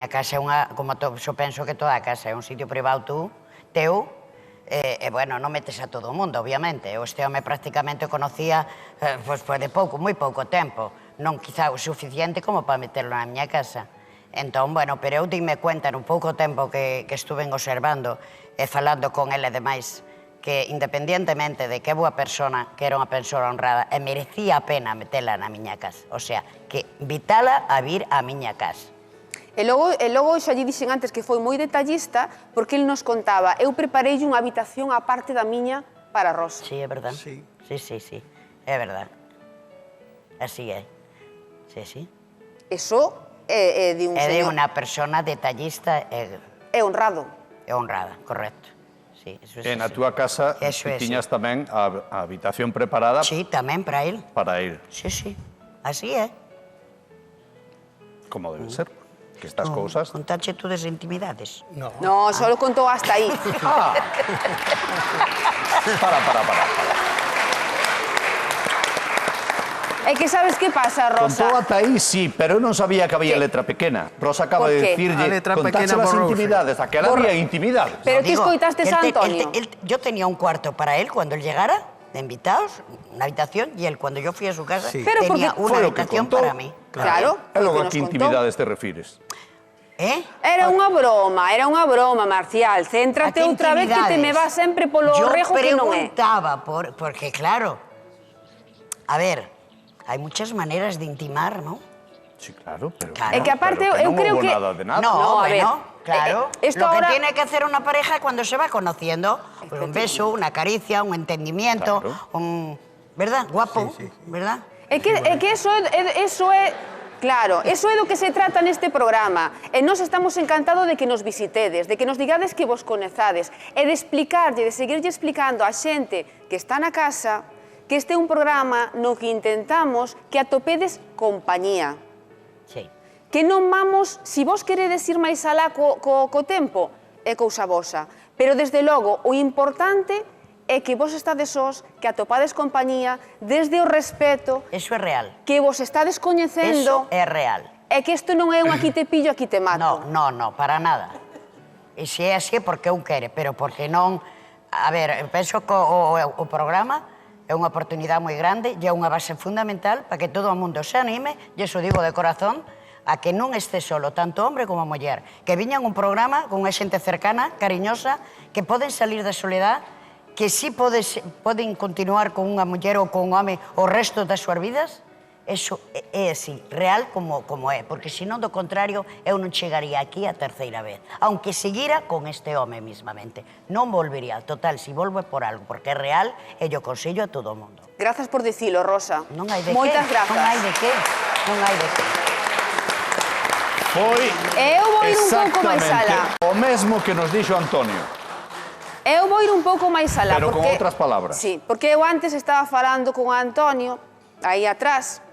A casa é unha, como eu penso que toda a casa é un sitio privado teu, bueno, non metes a todo o mundo, obviamente. Este home prácticamente conocía, pois, de pouco, moi pouco tempo. Non quizá o suficiente como para meterlo na miña casa. Entón, bueno, pero eu dime cuenta no pouco tempo que estuven observando e falando con ele, demais, que independientemente de que boa persona, que era unha persona honrada, e merecía a pena metela na miña casa. O sea, que invitala a vir á miña casa. E logo xa lle dixen antes que foi moi detallista porque el nos contaba, eu preparei unha habitación á parte da miña para Rosa. Sí, é verdad. Sí, é verdad. Así é. Sí. Eso é de un señor. É de unha persona detallista É honrado. É honrada, correcto. Sí, eso E na túa casa tiñas tamén a habitación preparada? Sí, tamén para él. Para ir. Sí, así é. Como debe ser. Que estas cousas... Contache tú des intimidades? No, só lo contou hasta aí. Para. É que sabes que pasa, Rosa? Contou ata aí, sí, pero eu non sabía que había letra pequena. Rosa acaba de dicirlle, contache as intimidades, aquela había intimidades. Pero ti escoitastes a Antonio. Yo tenía un cuarto para él cuando él llegara, de invitados, una habitación, y él, cuando yo fui a su casa, tenía una habitación para mí. Claro. E logo a que intimidades te refires? Era unha broma, Marcial. Céntrate outra vez que te me vas sempre polo rejo que non é. Yo preguntaba, porque claro, a ver, hai muchas maneras de intimar, ¿no? Sí, claro, pero... É que aparte eu creo que... Non hubo nada de nada. No, bueno, claro. Lo que ahora... tiene que hacer una pareja cuando se va conociendo, un beso, una caricia, un entendimiento, ¿verdad? Guapo, ¿verdad? É que eso é... Claro, eso é do que se trata neste programa. E nós estamos encantados de que nos visitedes, de que nos digades que vos conezades, e de explicarlle, de seguirlle explicando a xente que está na casa que este é un programa no que intentamos que atopedes compañía. Sí. Que non vamos, si vos queredes ir máis alá co tempo, é cousa vosa. Pero, desde logo, o importante é que vos estades sós, que atopades compañía, desde o respeto... Eso é real. Que vos estades coñecendo... Eso é real. É que isto non é un aquí te pillo, aquí te mato. No, para nada. E se é así é porque eu quere, pero porque non... A ver, penso que o programa é unha oportunidade moi grande e é unha base fundamental para que todo o mundo se anime, e iso digo de corazón, a que non este solo, tanto hombre como muller, que viñan un programa con unha xente cercana, cariñosa, que poden salir da soledad, que si poden continuar con unha muller ou con un home o resto das súas vidas. Eso é así, real como é, porque senón do contrario eu non chegaría aquí a terceira vez, aunque seguira con este home mismamente. Non volvería, total, si volvo é por algo, porque é real e yo consello a todo o mundo. Grazas por dicilo, Rosa. Non hai de Moitas que. grazas. Non hai de que. Foi eu vou ir un pouco máis alá. O mesmo que nos dixo Antonio. Eu vou ir un pouco máis alá. Pero con outras palabras. Sí, porque eu antes estaba falando con Antonio, aí atrás,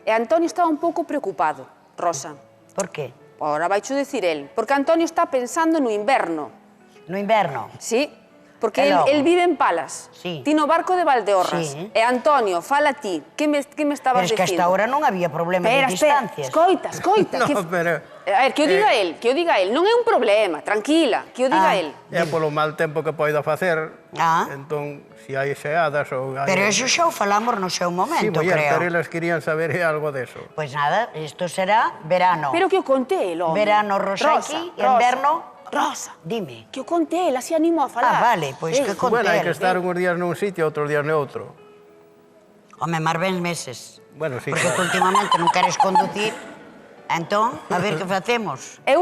e Antonio estaba un pouco preocupado, Rosa. Por qué? Ahora vaicho decir el, porque Antonio está pensando no inverno. No inverno? Sí, porque el vive en Palas. Sí. Ti no barco de Valdeorras. Sí. E Antonio, fala ti, que me estabas dicindo? Pero es que hasta ahora non había problema de distancias. Escoita. No, pero... A ver, que o diga el, non é un problema, tranquila, que o diga el. É polo mal tempo que poida facer, entón, se hai xeadas ou... Pero eso xa o falamos no seu momento, creo. Sí, pero eles querían saber algo deso. Pois nada, isto será verano. Pero que o conté el, home. Verano Rosaki, inverno... Rosa, dime. Que o conté el, así animo a falar. Vale, pois que conté. Bueno, hai que estar uns días nun sitio, outros días noutro. Home, máis ben meses. Bueno, sí. Porque últimamente non queres conducir. Entón, a ver que facemos. Eu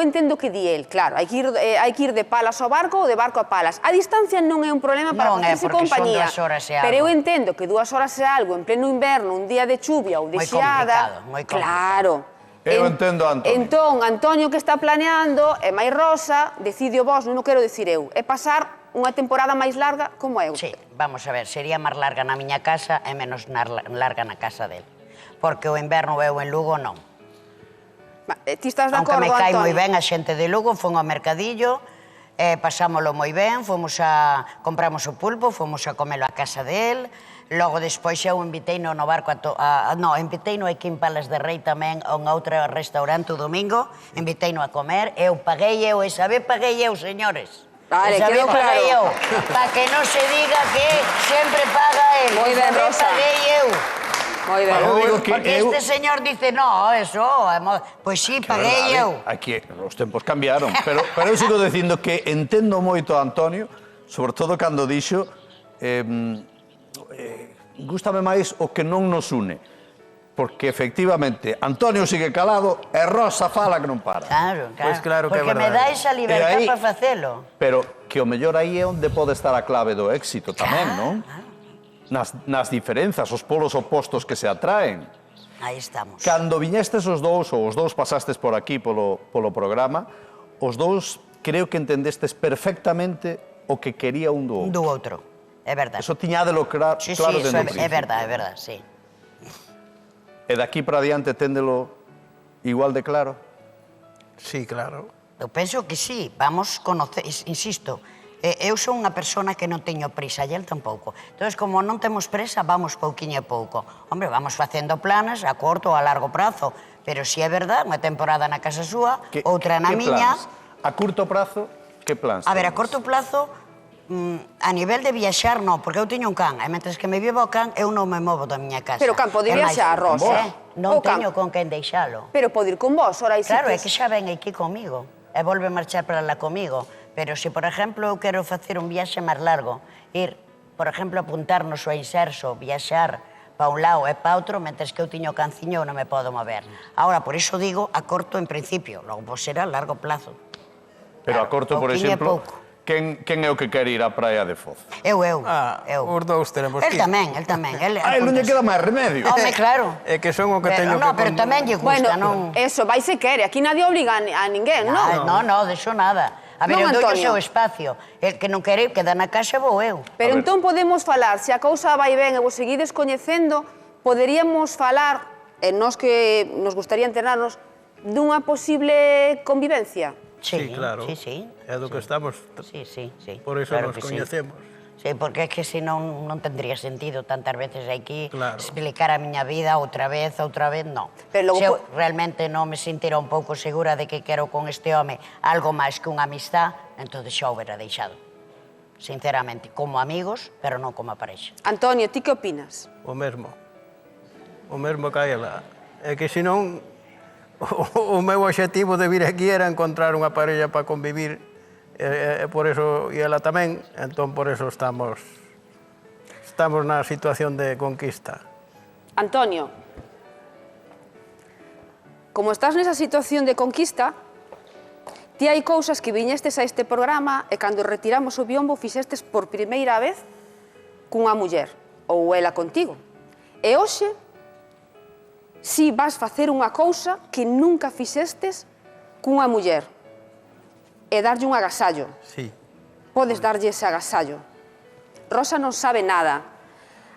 entendo que di el, claro, hai que ir de Palas ao barco ou de barco a Palas. A distancia non é un problema para facerse compañía. Non é, porque son 2 horas e algo. Pero eu entendo que 2 horas e algo en pleno inverno, un día de chuvia ou de xeada... Moi complicado. Claro. Eu entendo a Antonio. Entón, Antonio que está planeando, e máis Rosa, decidio vos, non o quero dicir eu, é pasar unha temporada máis larga como eu. Sí, vamos a ver, sería máis larga na miña casa e menos larga na casa del. Porque o inverno eu en Lugo non. Ti estás de acordo, Antonio? Aunque me cae Antonio? moi ben a xente de Lugo, fun ao mercadillo, pasámoslo moi ben, compramos o pulpo, fomos a comelo a casa del, logo despois eu inviteino no barco inviteino aquí en Palas de Rei tamén a un outro restaurante o domingo, inviteino a comer, eu paguei eu, esa vez paguei eu, señores. Vale, quedou claro. Para que non se diga que sempre paga el. Moi ben, Rosa. Paguei eu. Moi ben. Porque este señor dice, no, eso, pois sí, paguei eu. Aquí os tempos cambiaron, pero eu sigo dicindo que entendo moito a Antonio, sobre todo cando dixo, gústame máis o que non nos une. Porque, efectivamente, Antonio sigue calado e Rosa fala que non para. Claro, Pois claro que é porque me verdade. dá esa libertad para facelo. Pero que o mellor aí é onde pode estar a clave do éxito tamén, non? Nas diferenzas, os polos opostos que se atraen. Aí estamos. Cando viñestes os dous, ou os dous pasastes por aquí polo programa, os dous creo que entendestes perfectamente o que quería un do outro. Do outro, é verdade. Eso tiñádelo claro Sí, dentro do é principio. verdade, sí. E daqui para adiante téndelo igual de claro? Sí, claro. Eu penso que sí, vamos conocer, insisto, eu son unha persona que non teño prisa, e el tampouco. Entón, como non temos presa, vamos pouquiño a pouco. Hombre, vamos facendo planes a corto ou a largo prazo, pero si é verdade, unha temporada na casa súa, outra na miña. A curto prazo, que plans? A ver, a corto plazo, a nivel de viaxar, non, porque eu teño un can, e mentres que me vivo o can, eu non me movo da miña casa. Pero o can pode viaxar, Rosa. Non teño con quen deixalo. Pero pode ir con vos, ora aí Claro, é que xa ven aquí comigo, e volve marchar para lá comigo. Pero se, por exemplo, eu quero facer un viaxe máis largo, ir, por exemplo, apuntarnos ao inserso, viaxar para un lado e para outro, mentres que eu tiño o canciño non me podo mover. Ahora, por iso digo, a corto en principio, logo será a largo plazo. Pero a corto, por exemplo, quen é o que quere ir á praia de Foz? Eu. Os dous tenemos que ir. El tamén. El non lle queda máis remedio. Home, claro. É que son o que teño que... No, pero tamén lle gusta, non? Eso, vai se quere. Aquí nadie obliga a ninguén, non? No, de iso nada. A ver, eu dou o seu espacio. El que non quere queda na casa, vou eu. Pero entón podemos falar, se a cousa vai ben e vos seguides coñecendo, poderíamos falar, e nós que nos gustaría enterarnos, dunha posible convivencia. Sí, claro. Sí. É do que estamos... Sí. Por iso nos coñecemos. Sí, porque é que senón non tendría sentido tantas veces aquí explicar a miña vida outra vez, non. Se eu realmente non me sentira un pouco segura de que quero con este home algo máis que unha amistad, entón xa o hubiera deixado. Sinceramente, como amigos, pero non como parexa. Antonio, ti que opinas? O mesmo que a ela. É que senón o meu obxectivo de vir aquí era encontrar unha parella para convivir, e por eso, e ela tamén, entón por eso estamos na situación de conquista. Antonio, como estás nesa situación de conquista, ti hai cousas que viñestes a este programa e cando retiramos o biombo fixestes por primeira vez cunha muller, ou ela contigo. E hoxe, si vas facer unha cousa que nunca fixestes cunha muller, e darlle un agasallo. Sí. Podes darlle ese agasallo. Rosa non sabe nada.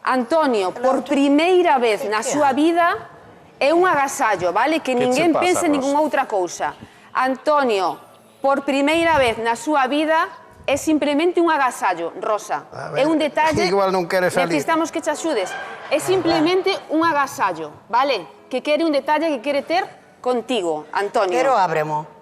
Antonio, por primeira vez na súa vida, é un agasallo, vale? Que ninguén pense en ninguna outra cousa. Antonio, por primeira vez na súa vida, é simplemente un agasallo, Rosa. É un detalle... Igual non quere salir. Necesitamos que te axudes. É simplemente un agasallo, vale? Que quere un detalle que quere ter contigo, Antonio. Pero ábremo.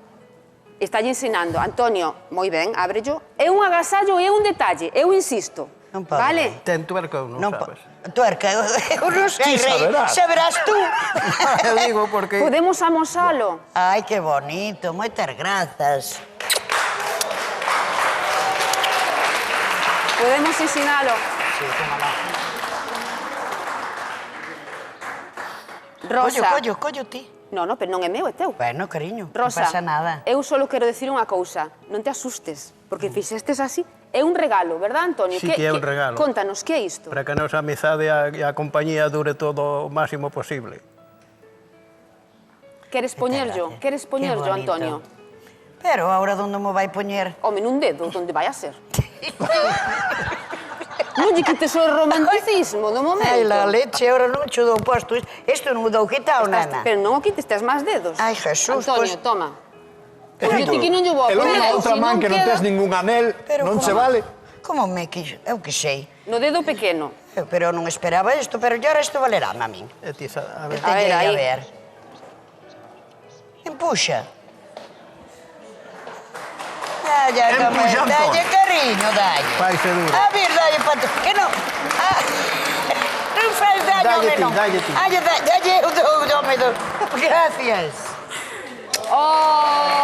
Está ensinando. Antonio, moi ben, ábrello. É un agasallo e é un detalle, eu insisto. Non pode. Vale? Ten tuerca ou non sabes? Tuerca, eu non sei, Rei. Saberás tú. Eu digo porque... Podemos amosalo. Ai, que bonito, moitas grazas. Podemos ensinalo. Sí, como non. Rosa. Collo ti. No, pero non é meu, é teu. Bueno, cariño, Rosa, non pasa nada. eu só quero decir unha cousa. Non te asustes, porque fixestes así. É un regalo, verdad, Antonio? Sí que é un regalo. Contanos, que é isto? Para que a nosa amizade e a compañía dure todo o máximo posible. Queres poñerllo? Queres poñerllo, Antonio? Pero ahora onde me vai poñer? Home, nun dedo, onde vai a ser? Non lle quites o romanticismo do momento. Ai, la leche, ahora non che dou posto. Isto non o dou quitado, nana. Pero non o quites, tes máis dedos. Ai, Jesús, Antonio, toma. Pois yo ti que non lle vou a E logo poñer, na outra se man non que non queda- tes ningún anel, non che vale? Como me quixo? Eu que sei. No dedo pequeno. Pero non esperaba isto, pero ya isto valerá, a min. E ti, a ver. A ver, A aí. ver. Empuxa. Empuxa, Antón. Dalle cariño, dalle. Faise duro. A ver, dalle pato. Que non... Ah, non faz daño, Dalle home, ti, non. dalle ti. Dalle eu do, Gracias. Oh!